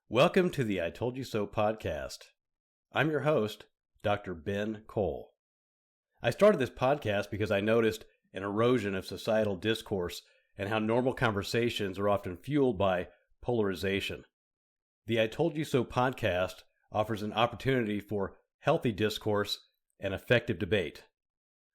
Welcome to the I Told You So podcast. I'm your host, Dr. Ben Kohl. I started this podcast because I noticed an erosion of societal discourse and how normal conversations are often fueled by polarization. The I Told You So podcast offers an opportunity for healthy discourse and effective debate.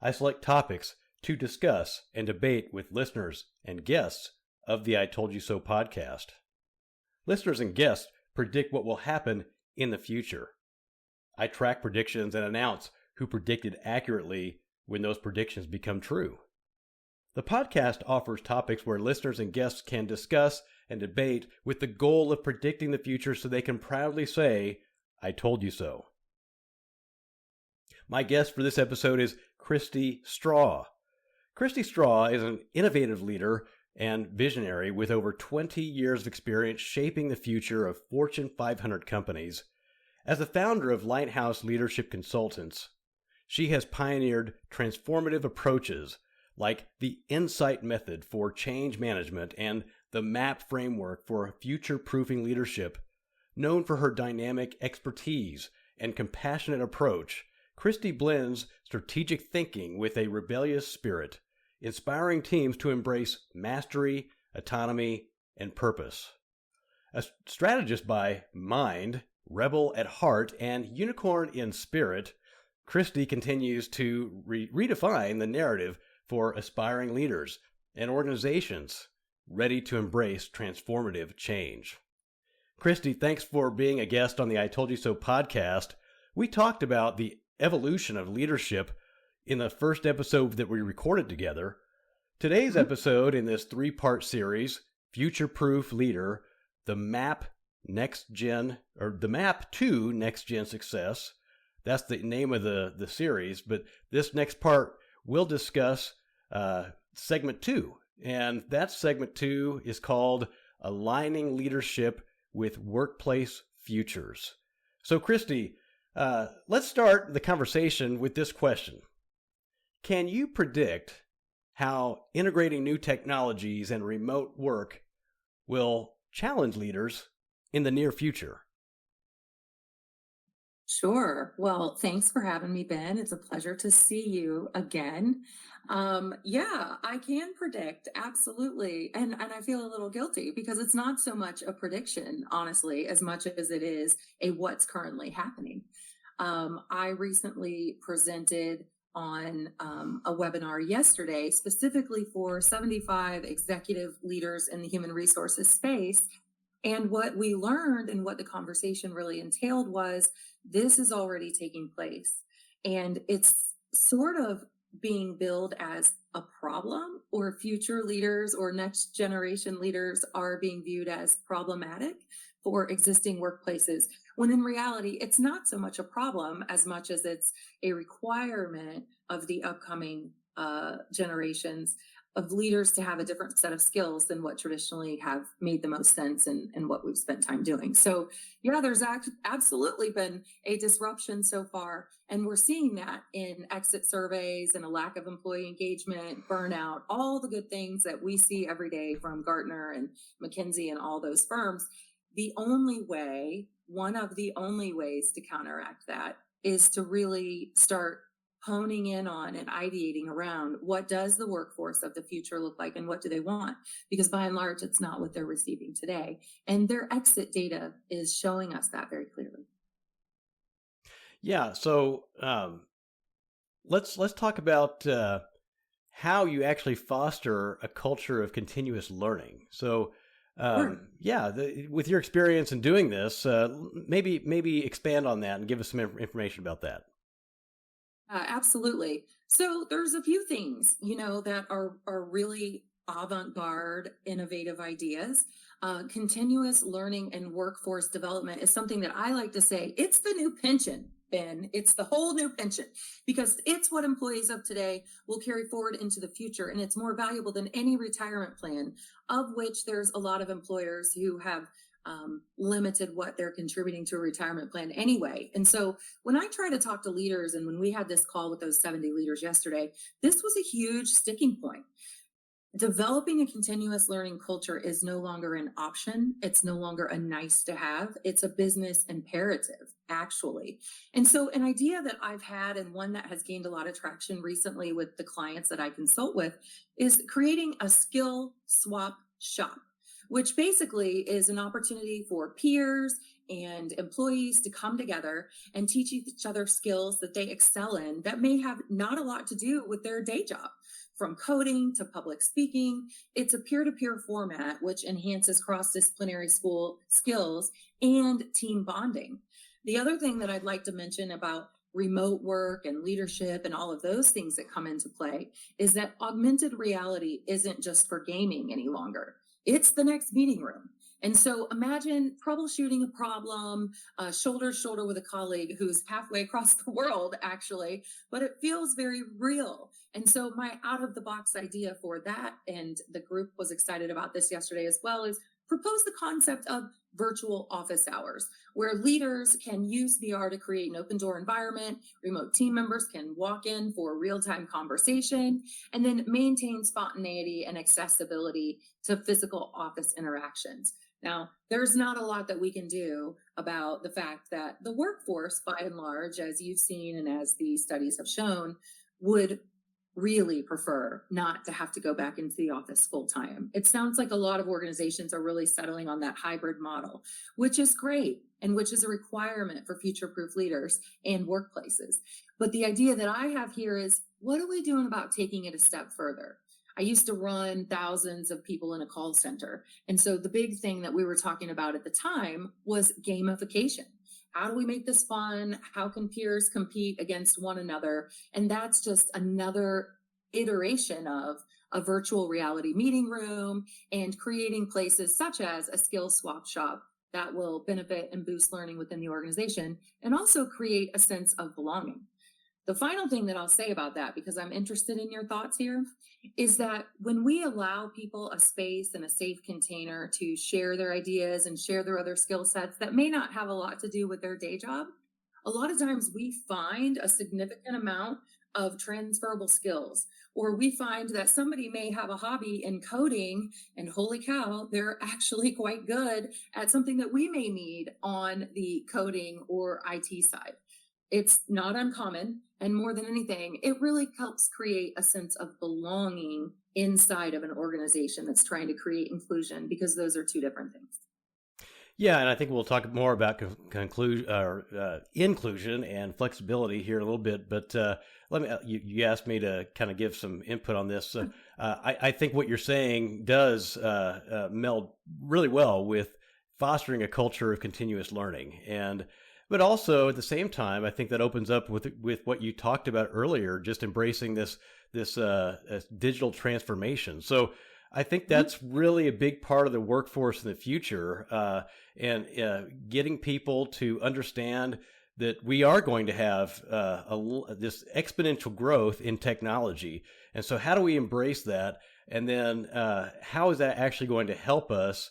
I select topics to discuss and debate with listeners and guests of the I Told You So podcast. Listeners and guests predict what will happen in the future. I track predictions and announce who predicted accurately when those predictions become true. The podcast offers topics where listeners and guests can discuss and debate with the goal of predicting the future so they can proudly say, I told you so. My guest for this episode is Kristi Straw. Kristi Straw is an innovative leader and visionary with over 20 years of experience shaping the future of Fortune 500 companies. As the founder of Lighthouse Leadership Consultants, she has pioneered transformative approaches like the Insight Method for change management and the MAP framework for future-proofing leadership. Known for her dynamic expertise and compassionate approach, Kristi blends strategic thinking with a rebellious spirit, inspiring teams to embrace mastery, autonomy, and purpose. A strategist by mind, rebel at heart, and unicorn in spirit, Kristi continues to redefine the narrative for aspiring leaders and organizations ready to embrace transformative change. Kristi, thanks for being a guest on the I Told You So podcast. We talked about the evolution of leadership in the first episode that we recorded together. Today's episode in this three-part series, Future Proof Leader, the MAP to Next Gen Success. That's the name of the series, but this next part will discuss segment 2. And that segment 2 is called Aligning Leadership with Workplace Futures. So Kristi, let's start the conversation with this question. Can you predict how integrating new technologies and remote work will challenge leaders in the near future? Sure. Well, thanks for having me, Ben. It's a pleasure to see you again. Yeah, I can predict, absolutely. And I feel a little guilty because it's not so much a prediction, honestly, as much as it is a what's currently happening. I recently presented on a webinar yesterday, specifically for 75 executive leaders in the human resources space. And what we learned and what the conversation really entailed was this is already taking place. And it's sort of being billed as a problem, or future leaders or next generation leaders are being viewed as problematic for existing workplaces, when in reality, it's not so much a problem as much as it's a requirement of the upcoming generations of leaders to have a different set of skills than what traditionally have made the most sense and what we've spent time doing. So yeah, there's absolutely been a disruption so far. And we're seeing that in exit surveys and a lack of employee engagement, burnout, all the good things that we see every day from Gartner and McKinsey and all those firms. The only way, one of the only ways to counteract that is to really start honing in on and ideating around what does the workforce of the future look like and what do they want? Because by and large, it's not what they're receiving today. And their exit data is showing us that very clearly. Yeah, so let's talk about how you actually foster a culture of continuous learning. So Sure. with your experience in doing this, maybe expand on that and give us some information about that. Absolutely. So there's a few things, that are really avant-garde, innovative ideas. Continuous learning and workforce development is something that I like to say, it's the new pension, Ben. It's the whole new pension, because it's what employees of today will carry forward into the future. And it's more valuable than any retirement plan, of which there's a lot of employers who have limited what they're contributing to a retirement plan anyway. And so when I try to talk to leaders, and when we had this call with those 70 leaders yesterday, this was a huge sticking point. Developing a continuous learning culture is no longer an option. It's no longer a nice to have. It's a business imperative, actually. And so, an idea that I've had, and one that has gained a lot of traction recently with the clients that I consult with, is creating a skill swap shop, which basically is an opportunity for peers and employees to come together and teach each other skills that they excel in that may have not a lot to do with their day job. From coding to public speaking, it's a peer-to-peer format which enhances cross-disciplinary school skills and team bonding. The other thing that I'd like to mention about remote work and leadership and all of those things that come into play is that augmented reality isn't just for gaming any longer. It's the next meeting room. And so imagine troubleshooting a problem, shoulder to shoulder with a colleague who's halfway across the world, actually, but it feels very real. And so my out of the box idea for that, and the group was excited about this yesterday as well, is propose the concept of virtual office hours, where leaders can use VR to create an open door environment, remote team members can walk in for real-time conversation, and then maintain spontaneity and accessibility to physical office interactions. Now, there's not a lot that we can do about the fact that the workforce, by and large, as you've seen and as the studies have shown, would really prefer not to have to go back into the office full time. It sounds like a lot of organizations are really settling on that hybrid model, which is great and which is a requirement for future-proof leaders and workplaces. But the idea that I have here is, what are we doing about taking it a step further? I used to run thousands of people in a call center. And so the big thing that we were talking about at the time was gamification. How do we make this fun? How can peers compete against one another? And that's just another iteration of a virtual reality meeting room and creating places such as a skill swap shop that will benefit and boost learning within the organization and also create a sense of belonging. The final thing that I'll say about that, because I'm interested in your thoughts here, is that when we allow people a space and a safe container to share their ideas and share their other skill sets that may not have a lot to do with their day job, a lot of times we find a significant amount of transferable skills, or we find that somebody may have a hobby in coding and holy cow, they're actually quite good at something that we may need on the coding or IT side. It's not uncommon. And more than anything, it really helps create a sense of belonging inside of an organization that's trying to create inclusion, because those are two different things. Yeah, and I think we'll talk more about inclusion and flexibility here in a little bit. But you asked me to kind of give some input on this. I think what you're saying does meld really well with fostering a culture of continuous learning. But also at the same time, I think that opens up with what you talked about earlier, just embracing this digital transformation. So I think that's really a big part of the workforce in the future, and getting people to understand that we are going to have this exponential growth in technology. And so how do we embrace that? And then how is that actually going to help us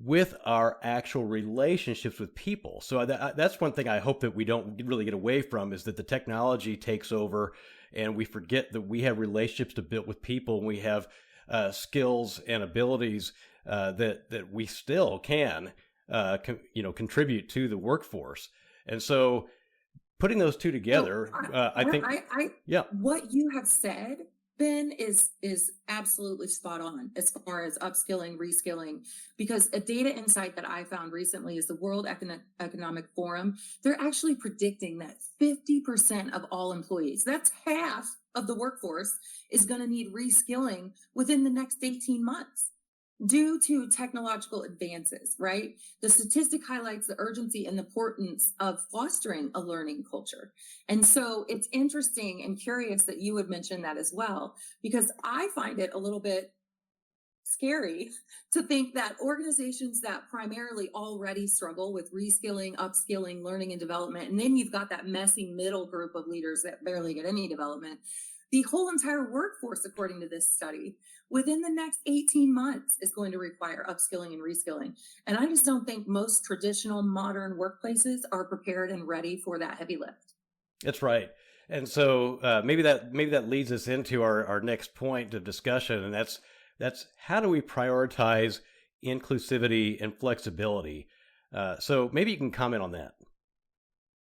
with our actual relationships with people? So that's one thing I hope that we don't really get away from, is that the technology takes over and we forget that we have relationships to build with people, and we have skills and abilities that we still can contribute to the workforce. And so putting those two together, I think what you have said, Ben, is absolutely spot on as far as upskilling, reskilling, because a data insight that I found recently is the World Economic Forum. They're actually predicting that 50% of all employees, that's half of the workforce, is going to need reskilling within the next 18 months. Due to technological advances, right? The statistic highlights the urgency and the importance of fostering a learning culture. And so it's interesting and curious that you would mention that as well, because I find it a little bit scary to think that organizations that primarily already struggle with reskilling, upskilling, learning and development, and then you've got that messy middle group of leaders that barely get any development, the whole entire workforce, according to this study, within the next 18 months is going to require upskilling and reskilling. And I just don't think most traditional modern workplaces are prepared and ready for that heavy lift. That's right. And so maybe that leads us into our next point of discussion, and that's That's how do we prioritize inclusivity and flexibility? So maybe you can comment on that.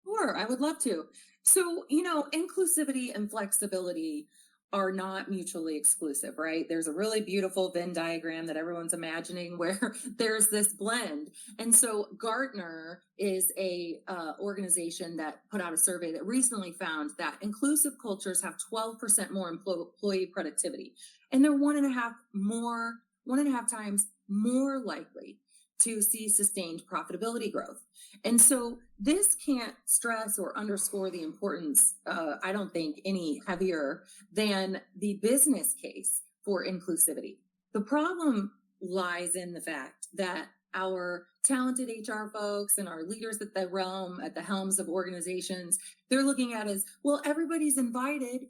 Sure, I would love to. So, inclusivity and flexibility are not mutually exclusive, right? There's a really beautiful Venn diagram that everyone's imagining where there's this blend. And so Gartner is a organization that put out a survey that recently found that inclusive cultures have 12% more employee productivity, and they're 1.5 times more likely to see sustained profitability growth. And so this can't stress or underscore the importance, I don't think, any heavier than the business case for inclusivity. The problem lies in the fact that our talented HR folks and our leaders at the helms of organizations, they're looking at as, well, everybody's invited.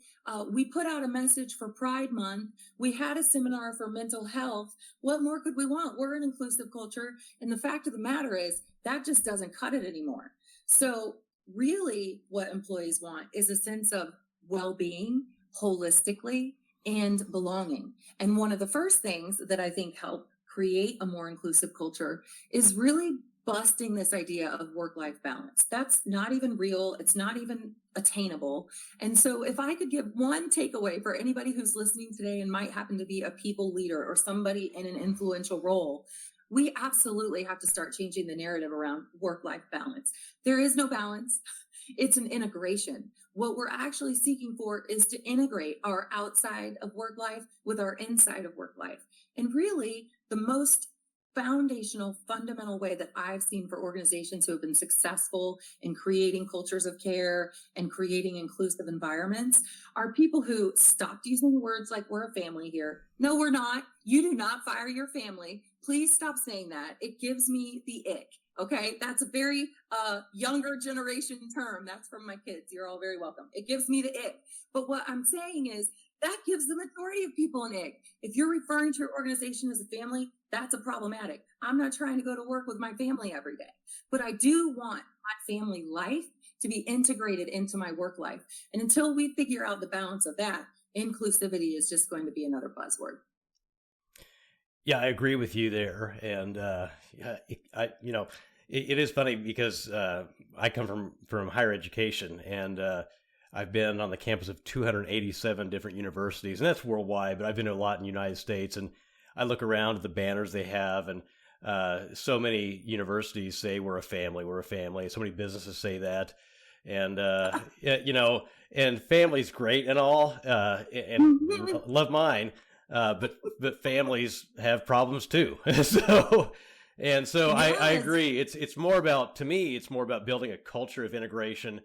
We put out a message for Pride Month. We had a seminar for mental health. What more could we want? We're an inclusive culture. And the fact of the matter is that just doesn't cut it anymore. So really what employees want is a sense of well-being holistically and belonging. And one of the first things that I think help create a more inclusive culture is really busting this idea of work-life balance. That's not even real. It's not even attainable. And so if I could give one takeaway for anybody who's listening today and might happen to be a people leader or somebody in an influential role, we absolutely have to start changing the narrative around work-life balance. There is no balance. It's an integration. What we're actually seeking for is to integrate our outside of work life with our inside of work life. And really, the most foundational, fundamental way that I've seen for organizations who have been successful in creating cultures of care and creating inclusive environments are people who stopped using words like we're a family here. No, we're not. You do not fire your family. Please stop saying that. It gives me the ick. Okay, that's a very younger generation term. That's from my kids. You're all very welcome. It gives me the ick. But what I'm saying is that gives the majority of people an ick. If you're referring to your organization as a family, that's a problematic. I'm not trying to go to work with my family every day, but I do want my family life to be integrated into my work life. And until we figure out the balance of that, inclusivity is just going to be another buzzword. Yeah, I agree with you there. And it is funny because I come from higher education, and I've been on the campus of 287 different universities, and that's worldwide. But I've been to a lot in the United States, and I look around at the banners they have, and so many universities say we're a family, we're a family. So many businesses say that, and and family's great and all, and love mine. But families have problems too. so Yes. I agree. It's more about, to me, it's more about building a culture of integration,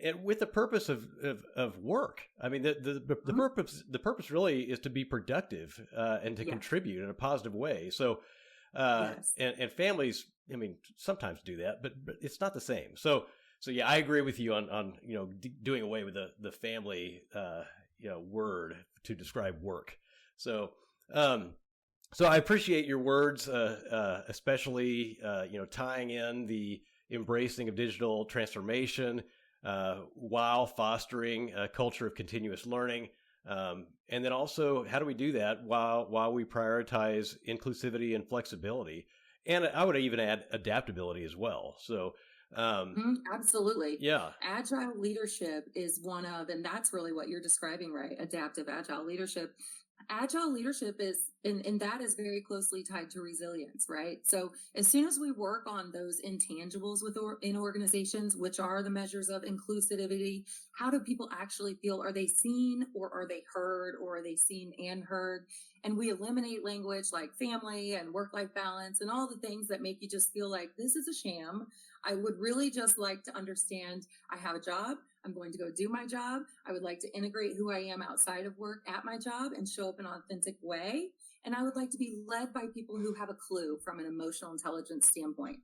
and with the purpose of work. I mean, the purpose really is to be productive and to contribute in a positive way. So Yes. and families, I mean, sometimes do that, but it's not the same. So yeah, I agree with you on doing away with the family word to describe work. So, so I appreciate your words, especially tying in the embracing of digital transformation while fostering a culture of continuous learning, and then also how do we do that while we prioritize inclusivity and flexibility, and I would even add adaptability as well. So. Absolutely. Yeah. Agile leadership is one of, and that's really what you're describing, right? Adaptive agile leadership. Agile leadership is, and that is very closely tied to resilience, right? So as soon as we work on those intangibles in organizations, which are the measures of inclusivity, how do people actually feel? Are they seen, or are they heard, or are they seen and heard? And we eliminate language like family and work-life balance and all the things that make you just feel like this is a sham. I would really just like to understand I have a job. I'm going to go do my job. I would like to integrate who I am outside of work at my job and show up in an authentic way. And I would like to be led by people who have a clue from an emotional intelligence standpoint.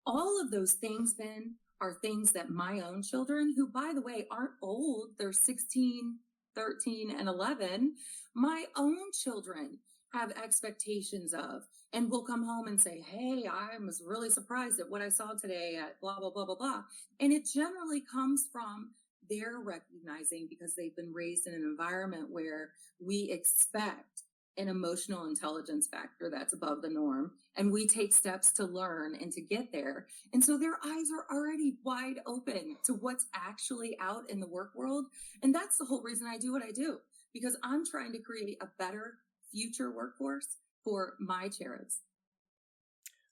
All of those things then are things that my own children, who by the way aren't old, they're 16, 13, and 11, my own children have expectations of, and will come home and say, hey, I was really surprised at what I saw today at blah, blah, blah, blah, blah. And it generally comes from they're recognizing, because they've been raised in an environment where we expect an emotional intelligence factor that's above the norm. And we take steps to learn and to get there. And so their eyes are already wide open to what's actually out in the work world. And that's the whole reason I do what I do, because I'm trying to create a better future workforce for my cherubs.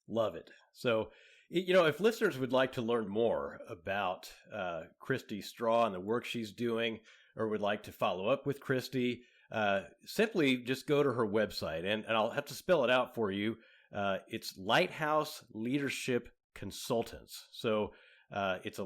Love it. So, if listeners would like to learn more about Kristi Straw and the work she's doing, or would like to follow up with Kristi, simply just go to her website, and I'll have to spell it out for you. It's Lighthouse Leadership Consultants. So it's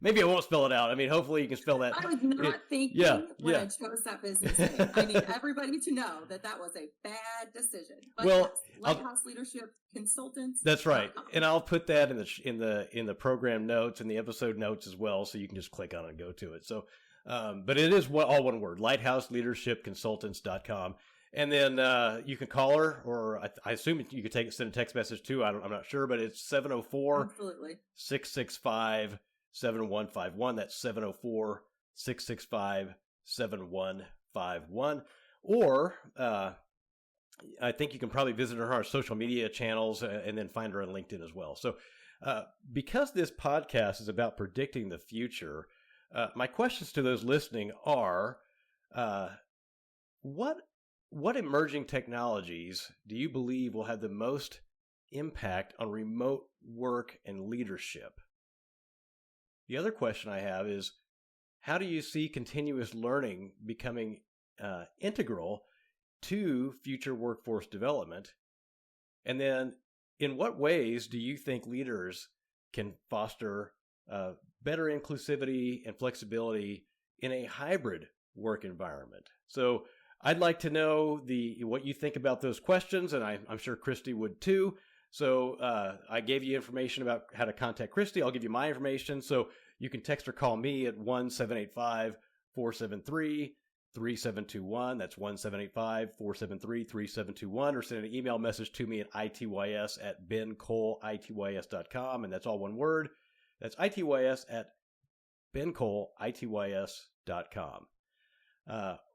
maybe I won't spell it out. I mean, hopefully you can spell that. I was not thinking when I chose that business name. I need everybody to know that was a bad decision. But well, yes, Lighthouse Leadership Consultants. That's right, and I'll put that in the program notes and the episode notes as well, so you can just click on it and go to it. So, but it is all one word: LighthouseLeadershipConsultants.com. And then you can call her, or I assume you could send a text message too. I'm not sure, but it's 704-665-7151. That's 704-665-7151. Or I think you can probably visit her on our social media channels and then find her on LinkedIn as well. So because this podcast is about predicting the future, my questions to those listening are, what emerging technologies do you believe will have the most impact on remote work and leadership? The other question I have is, how do you see continuous learning becoming integral to future workforce development? And then, in what ways do you think leaders can foster better inclusivity and flexibility in a hybrid work environment? So I'd like to know what you think about those questions, and I'm sure Kristi would too. So I gave you information about how to contact Kristi. I'll give you my information. So you can text or call me at 1-785-473-3721. That's 1-785-473-3721. Or send an email message to me at ITYS@BenKohlITYS.com. And that's all one word. That's ITYS@BenKohlITYS.com.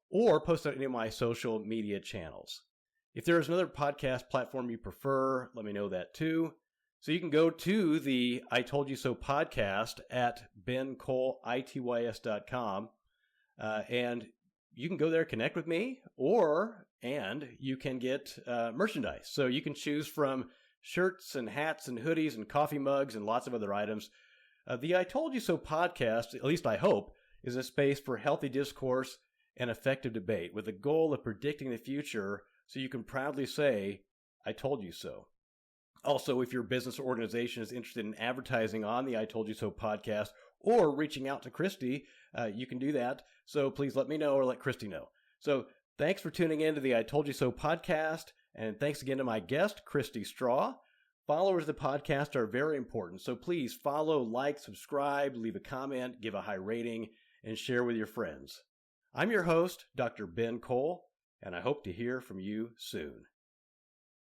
Or post on any of my social media channels. If there is another podcast platform you prefer, let me know that too. So you can go to the I Told You So podcast at BenKohlITYS.com, and you can go there, connect with me, and you can get merchandise. So you can choose from shirts and hats and hoodies and coffee mugs and lots of other items. The I Told You So podcast, at least I hope, is a space for healthy discourse and effective debate with the goal of predicting the future so you can proudly say, I told you so. Also, if your business or organization is interested in advertising on the I Told You So podcast or reaching out to Kristi, you can do that. So please let me know or let Kristi know. So thanks for tuning in to the I Told You So podcast, and thanks again to my guest, Kristi Straw. Followers of the podcast are very important, so please follow, like, subscribe, leave a comment, give a high rating, and share with your friends. I'm your host, Dr. Ben Kohl, and I hope to hear from you soon.